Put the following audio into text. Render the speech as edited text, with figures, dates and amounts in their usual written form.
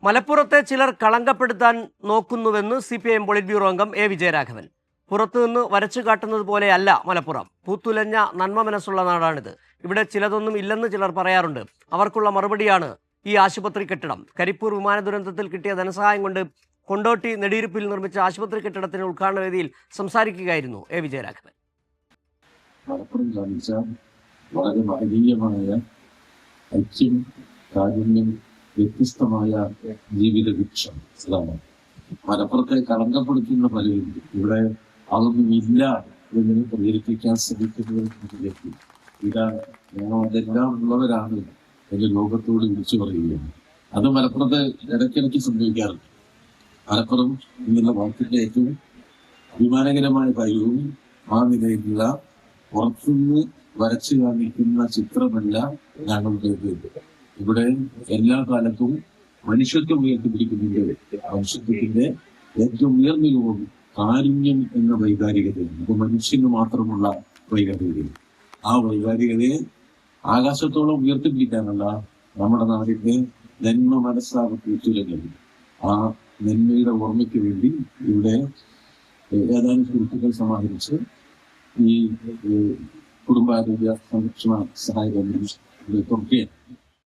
മലപ്പുറത്തെ ചിലർ കളങ്കപ്പെടുത്താൻ നോക്കുന്നുവെന്ന് CPIM polit bureau അംഗം A. വിജയരാഘവൻ. പുറത്തുനിന്ന് വരച്ചു കാട്ടുന്നത് പോലെയല്ല മലപ്പുറം. പൂത്തുലഞ്ഞ നന്മ മനസ്സുള്ള നാടാണിത്. ഇവിടെ ചിലതൊന്നും ഇല്ലെന്ന് ചിലർ പറയാറുണ്ട്. അവർക്കുള്ള മറുപടിയാണ് ഈ ആശുപത്രി കെട്ടിടം. കരിപ്പൂർ വിമാന ദുരന്തത്തിൽ കിട്ടിയ ധനസഹായം കൊണ്ട് കൊണ്ടോട്ടി നെടിയിരുപ്പിൽ നിർമ്മിച്ച ആശുപത്രി കെട്ടിടത്തിന് ഉദ്ഘാടന വേദിയിൽ സംസാരിക്കുകയായിരുന്നു A. വിജയരാഘവൻ. മലപ്പുറം കാണിച്ച വളരെ മഹനീയമായ ഐക്യം, കാരുണ്യം, വ്യത്യസ്തമായ ജീവിത വീക്ഷണം അതാണ്. മലപ്പുറത്തെ കളങ്കപ്പെടുത്തുന്ന പലരും ഇവിടെ അതൊന്നും ഇല്ല എന്ന് പ്രചരിപ്പിക്കാൻ ശ്രമിക്കുന്നതിലേക്ക് ഞങ്ങൾ അതെല്ലാം ഉള്ളവരാണ് എന്ന് ലോകത്തോട് വിളിച്ചു പറയുകയാണ്. അത് മലപ്പുറത്ത് ഇടയ്ക്കിടയ്ക്ക് സംഭവിക്കാറുണ്ട്. മലപ്പുറം എന്നുള്ള വാക്കിന്റെ ഏറ്റവും അഭിമാനകരമായ കാര്യവും ആ നിലയിലുള്ള പുറത്തുനിന്ന് വരച്ചു കാണിക്കുന്ന ചിത്രമല്ല ഞങ്ങളുടേത്. ഇവിടെ എല്ലാ കാലത്തും മനുഷ്യത്വം ഉയർത്തിപ്പിടിക്കുന്നതിന്റെ മനുഷ്യത്വത്തിന്റെ ഏറ്റവും ഉയർന്ന രൂപം കാരുണ്യം എന്ന വൈകാരികതയാണ്. അത് മനുഷ്യന് മാത്രമുള്ള വൈകാരികതയാണ്. ആ വൈകാരികതയെ ആകാശത്തോളം ഉയർത്തിപ്പിടിക്കാനുള്ള നമ്മുടെ നാടിന്റെ നന്മ മനസ്സാകുത്തുലങ്ങൾ ആ നന്മയുടെ ഓർമ്മയ്ക്ക് വേണ്ടി ഇവിടെ ഏതാനും സുഹൃത്തുക്കൾ സമാഹരിച്ച് ഈ കുടുംബാരോഗ്യ സംരക്ഷണ സഹായ കേന്ദ്രം തുറക്കുകയാണ്.